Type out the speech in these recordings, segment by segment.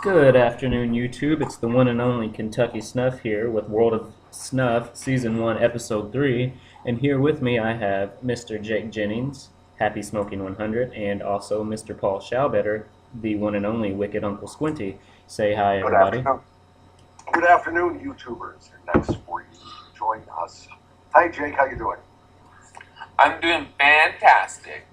Good afternoon, YouTube. It's the one and only Kentucky Snuff here with World of Snuff, Season 1, Episode 3. And here with me I have Mr. Jake Jennings, Happy Smoking 100, and also Mr. Paul Schaubetter, the one and only Wicked Uncle Squinty. Say hi, Good everybody. afternoon. Good afternoon, YouTubers. And nice for you to join us. Hi, Jake. How you doing? I'm doing fantastic.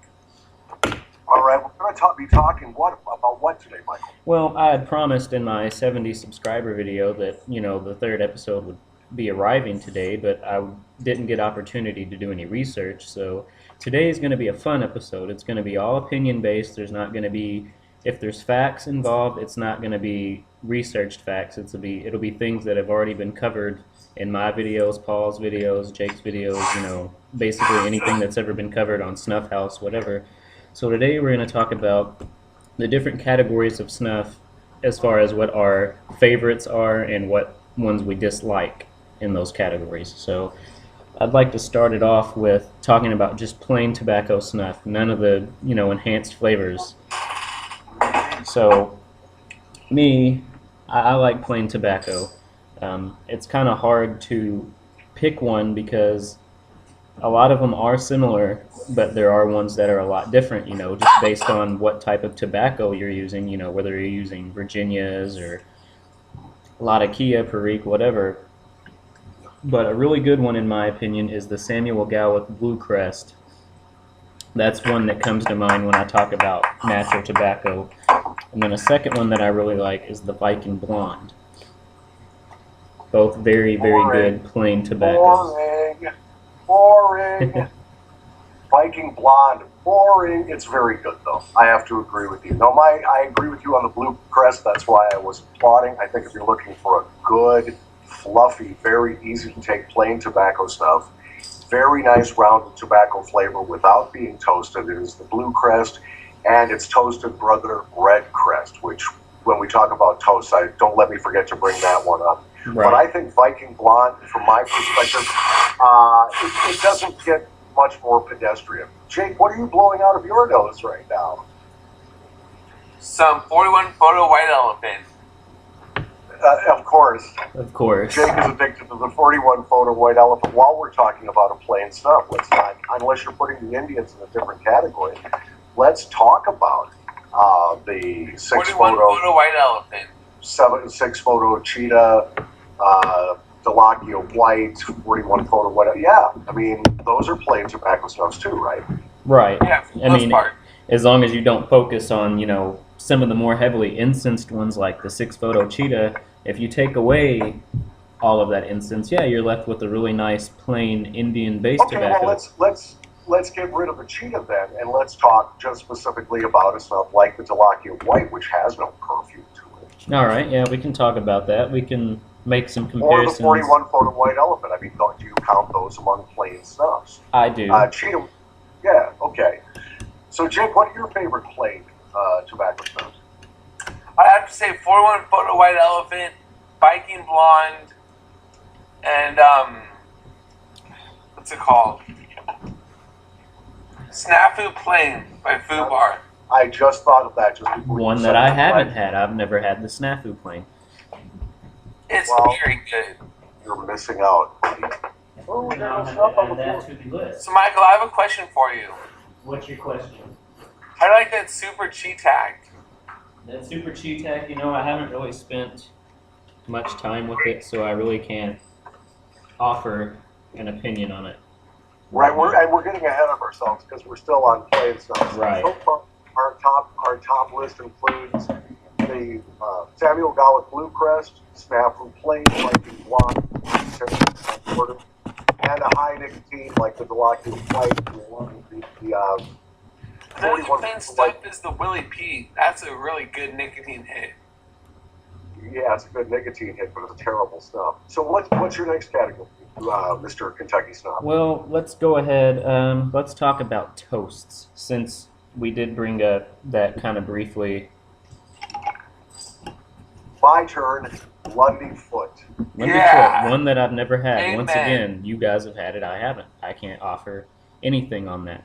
All right, we're going to be talking about what today, Michael? Well, I had promised in my 70 subscriber video that, the third episode would be arriving today, but I didn't get opportunity to do any research, so today is going to be a fun episode. It's going to be all opinion-based. There's not going to be, if there's facts involved, it's not going to be researched facts. It'll be things that have already been covered in my videos, Paul's videos, Jake's videos, basically anything that's ever been covered on Snuff House, whatever. So today we're going to talk about the different categories of snuff as far as what our favorites are and what ones we dislike in those categories. So I'd like to start it off with talking about just plain tobacco snuff, none of the, enhanced flavors. So me, I like plain tobacco. It's kind of hard to pick one because a lot of them are similar, but there are ones that are a lot different, just based on what type of tobacco you're using, whether you're using Virginias or Latakia, Perique, whatever. But a really good one, in my opinion, is the Samuel Gawith Blue Crest. That's one that comes to mind when I talk about natural tobacco. And then a second one that I really like is the Viking Blonde. Both very, very good plain tobaccos. Boring. Viking Blonde. Boring. It's very good, though. I have to agree with you. No, I agree with you on the Blue Crest. That's why I was applauding. I think if you're looking for a good, fluffy, very easy to take plain tobacco snuff, very nice rounded tobacco flavor without being toasted, it is the Blue Crest and its toasted brother Red Crest, which when we talk about toast, don't let me forget to bring that one up. Right. But I think Viking Blonde, from my perspective, it doesn't get much more pedestrian. Jake, what are you blowing out of your nose right now? Some 41 photo white elephant. Of course. Of course. Jake is addicted to the 41 photo white elephant. While we're talking about a plain snuff, let's not, unless you're putting the Indians in a different category, let's talk about the 41 photo white elephant. 6 photo cheetah, Delacchio white, 41 photo white. Yeah, I mean, those are plain tobacco snuffs too, right? Right. Yeah, for the most part. As long as you don't focus on, some of the more heavily incensed ones like the 6 photo cheetah, if you take away all of that incense, yeah, you're left with a really nice plain Indian-based tobacco. Well, let's get rid of the cheetah then, and let's talk just specifically about a snuff like the Delacchio white, which has no perfume to it. All right, yeah, we can talk about that. We can make some comparisons. Or the 41 photo white elephant. I mean, do you count those among plain snuffs? I do. Cheetah, yeah, okay. So, Jake, what are your favorite plain tobacco snuffs? I have to say 41 photo white elephant, Viking Blonde, and what's it called? Snafu Plain by Fubar. I just thought of that just before. One that I haven't had. I've never had the Snafu Plain. It's very good. You're missing out. Oh, there's stuff on the floor. To the list. So, Michael, I have a question for you. What's your question? How do you like that super cheetah? That super cheetah, I haven't really spent much time with it, so I really can't offer an opinion on it. Right, we're getting ahead of ourselves because we're still on plain snuffs. Right. So far, our top list includes the Samuel Gawith Blue Crest, Snafu Plain, Viking Blonde, and a high nicotine like the Delacchio White, The only plain stuff is the Willie P. That's a really good nicotine hit. Yeah, it's a good nicotine hit, but it's a terrible snuff. So what's your next category, Mr. Kentucky Snuff? Well, let's go ahead. Let's talk about toasts, since we did bring up that kind of briefly. My turn, Lundy Foot. Lundy Foot, one that I've never had. Amen. Once again, you guys have had it, I haven't. I can't offer anything on that.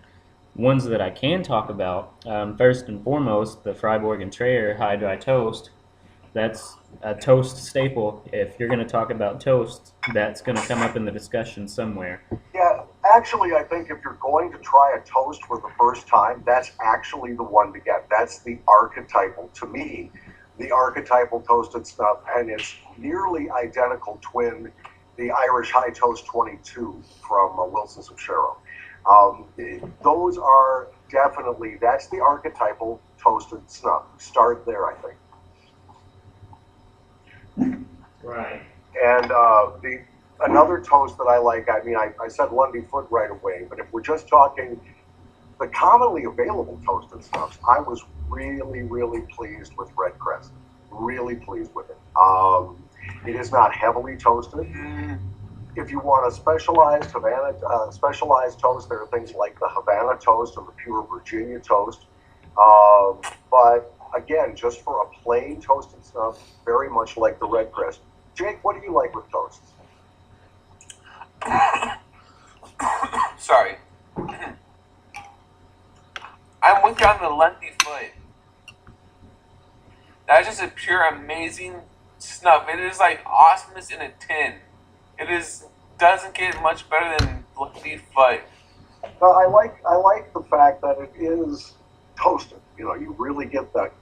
Ones that I can talk about, first and foremost, the Freiburg and Trayer High Dry Toast. That's a toast staple. If you're going to talk about toast, that's going to come up in the discussion somewhere. Yeah, actually, I think if you're going to try a toast for the first time, that's actually the one to get. That's the archetypal, to me, the archetypal toasted snuff, and it's nearly identical twin, the Irish High Toast 22 from Wilson's of Sharrow. Those are definitely, that's the archetypal toasted snuff. Start there, I think. Right. And another toast that I like, I mean, I said Lundy Foot right away, but if we're just talking the commonly available toasted snuffs, I was really, really pleased with Red Crest. Really pleased with it. It is not heavily toasted. If you want a specialized specialized toast, there are things like the Havana toast or the pure Virginia toast. But again, just for a plain toasted snuff, very much like the Red Crest. Jake, what do you like with toasts? Sorry. I'm with you on the Lundy Foot. That's just a pure amazing snuff. It is like awesomeness in a tin. It doesn't get much better than Lundy Foot. Well, I like the fact that it is toasted. You know, you really get that,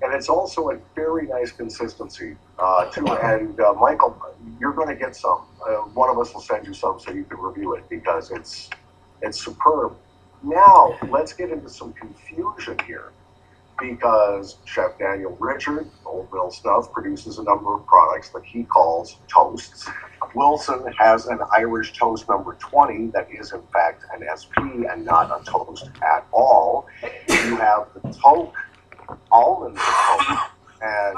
and it's also a very nice consistency too. And Michael, you're going to get some. One of us will send you some so you can review it because it's superb. Now let's get into some confusion here, because Chef Daniel Richard, Old Mill Snuff, produces a number of products that he calls toasts. Wilson has an Irish Toast number 20 that is in fact an SP and not a toast at all. You have the Toke almond toast, and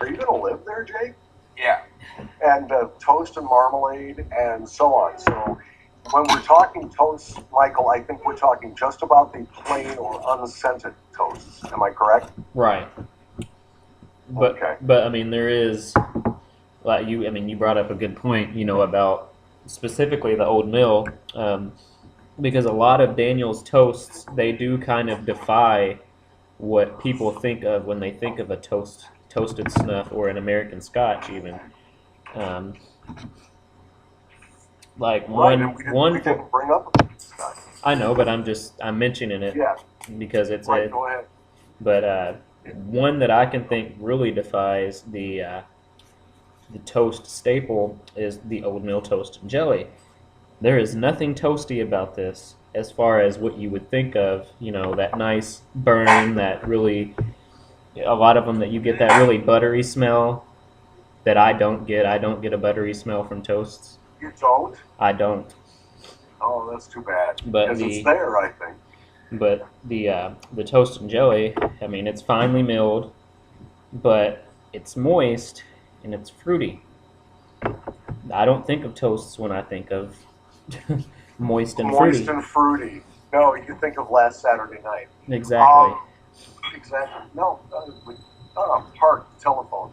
are you going to live there, Jake? Yeah. And toast and marmalade and so on. So when we're talking toasts, Michael, I think we're talking just about the plain or unscented toasts. Am I correct? Right. But Okay. but I mean, there is, like you brought up a good point, about specifically the Old Mill, because a lot of Daniel's toasts, they do kind of defy what people think of when they think of a toasted snuff or an American Scotch even. Like Right, and we didn't bring up Scotch. I know, but I'm mentioning it Yeah, because it's right, go ahead. but one that I can think really defies the toast staple is the Old Mill Toast and Jelly. There is nothing toasty about this as far as what you would think of, that nice burn, that really, a lot of them that you get that really buttery smell that I don't get. I don't get a buttery smell from toasts. You don't? I don't. Oh, that's too bad. But because it's there, I think. But the Toast and Jelly, I mean, it's finely milled, but it's moist and it's fruity. I don't think of toasts when I think of moist and fruity. Moist and fruity. No, you think of last Saturday night. Exactly. Exactly. No, park, telephone.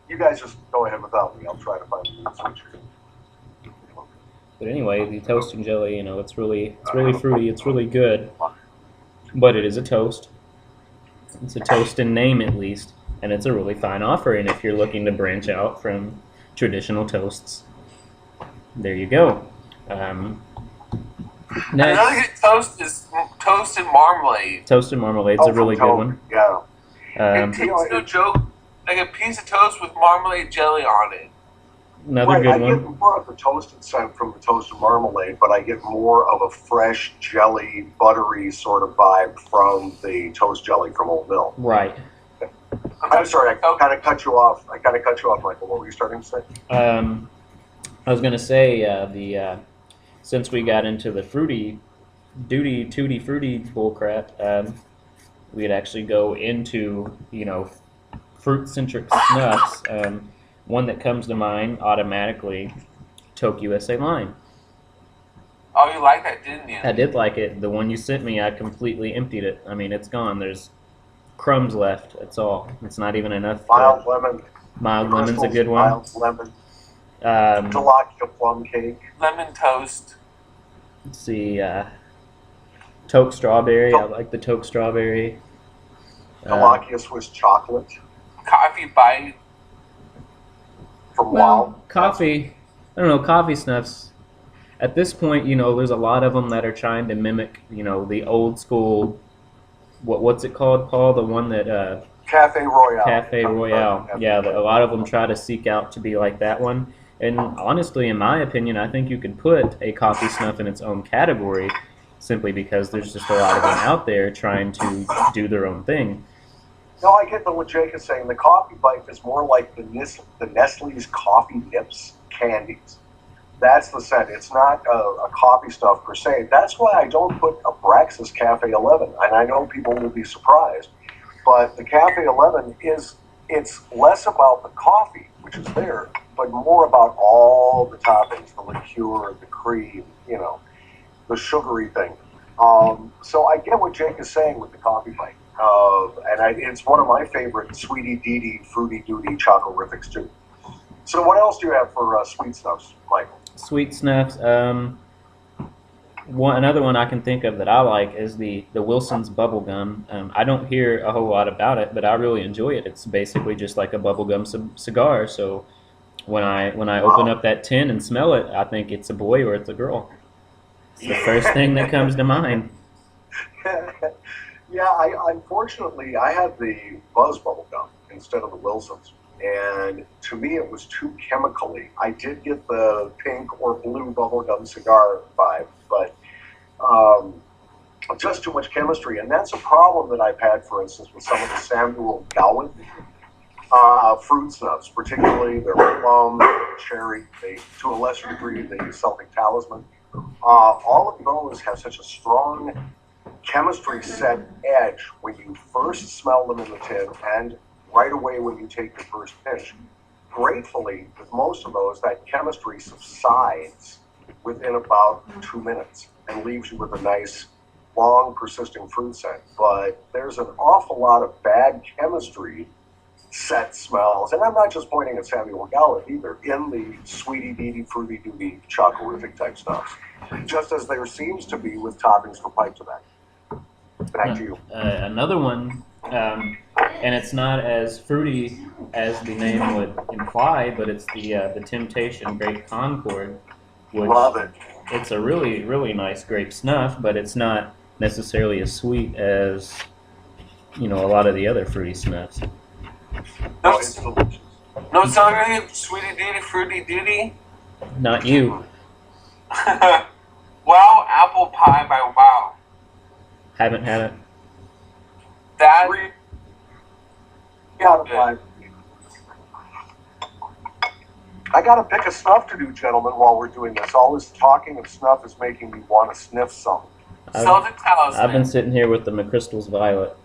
You guys just go ahead without me. I'll try to find the switch. But anyway, the Toast and Jelly, it's really fruity. It's really good, but it is a toast. It's a toast in name, at least, and it's a really fine offering if you're looking to branch out from traditional toasts. There you go. Next, Another good toast is toast and marmalade. Toast and marmalade's a really good one. Yeah. It tastes no joke, like a piece of toast with marmalade jelly on it. Another Right, good I one. get more of the toasted scent from the toasted marmalade, but I get more of a fresh, jelly, buttery sort of vibe from the toast jelly from Old Mill. Right. I'm sorry, I kind of cut you off. Michael. What were you starting to say? I was gonna say since we got into the tutti fruity bullcrap, we'd actually go into fruit-centric snuffs. One that comes to mind automatically, Toke USA Lime. Oh, you liked that, didn't you? I did like it. The one you sent me, I completely emptied it. I mean, it's gone. There's crumbs left. That's all. It's not even enough. Mild lemon. Mild lemon's a good one. Mild lemon. Um, Tilapia plum cake. Lemon toast. let's see. Toke strawberry. I like the Toke strawberry. Tilapia Swiss chocolate. coffee bite. From Well, Wow. coffee. I don't know. Coffee snuffs. At this point, there's a lot of them that are trying to mimic, the old school. What's it called, Paul? The one that Cafe Royale. Cafe Royale. Yeah, a lot of them try to seek out to be like that one. And honestly, in my opinion, I think you could put a coffee snuff in its own category simply because there's just a lot of them out there trying to do their own thing. No, I get what Jake is saying. The coffee bite is more like the Nestle's coffee nips candies. That's the scent. It's not a coffee stuff per se. That's why I don't put Abraxas Cafe 11. And I know people will be surprised. But the Cafe 11 it's less about the coffee, which is there, but more about all the toppings, the liqueur, the cream, the sugary thing. So I get what Jake is saying with the coffee bite. It's one of my favorite Sweetie Dee Fruity Duty Chocolarifics too. So what else do you have for sweet stuffs, Michael? Sweet snuffs. Another one I can think of that I like is the Wilson's bubblegum. I don't hear a whole lot about it, but I really enjoy it. It's basically just like a bubblegum cigar. So when I open up that tin and smell it, I think it's a boy or it's a girl. It's the first thing that comes to mind. Yeah, unfortunately I had the Buzz bubblegum instead of the Wilsons. And to me, it was too chemically. I did get the pink or blue bubblegum cigar vibe, but just too much chemistry. And that's a problem that I've had, for instance, with some of the Samuel Gowan fruit snuffs, particularly their plum, cherry, to a lesser degree, the Celtic Talisman. All of those have such a strong chemistry set edge when you first smell them in the tin and right away when you take your first pinch. Gratefully, with most of those, that chemistry subsides within about 2 minutes and leaves you with a nice, long, persisting fruit scent. But there's an awful lot of bad chemistry set smells, and I'm not just pointing at Samuel Gallup either, in the Sweetie Dee Fruity Duty Chocolarific type stuffs, just as there seems to be with toppings for pipe tobacco. Back to you. Another one, and it's not as fruity as the name would imply, but it's the Temptation Grape Concord, which Love it. It's a really, really nice grape snuff, but it's not necessarily as sweet as a lot of the other fruity snuffs. No, It's delicious. no celery, Sweetie Dee Fruity Duty. Not you. Wow, apple pie by Wow. Haven't had it. That I gotta pick a snuff to do, gentlemen, while we're doing this. All this talking of snuff is making me want to sniff something. Celtic Talisman. I've been sitting here with the McChrystal's Violet,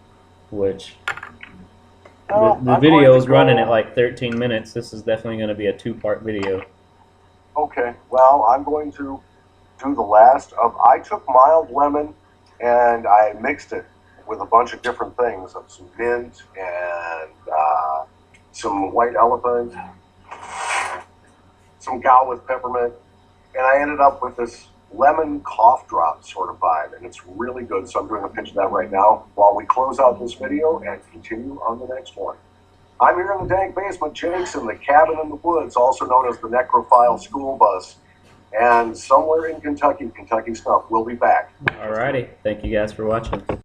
which the I'm video going is to running go- at like 13 minutes. This is definitely going to be a 2-part video. Okay, well, I'm going to do the last of. I took mild lemon and I mixed it with a bunch of different things, some mint and some white elephant, some gal with peppermint, and I ended up with this lemon cough drop sort of vibe, and it's really good. So I'm doing a pinch of that right now while we close out this video and continue on the next one. I'm here in the dank basement. Jake's in the cabin in the woods, also known as the Necrophile School Bus. And somewhere in Kentucky, Kentucky Snuff. We'll be back. Alrighty. Thank you guys for watching.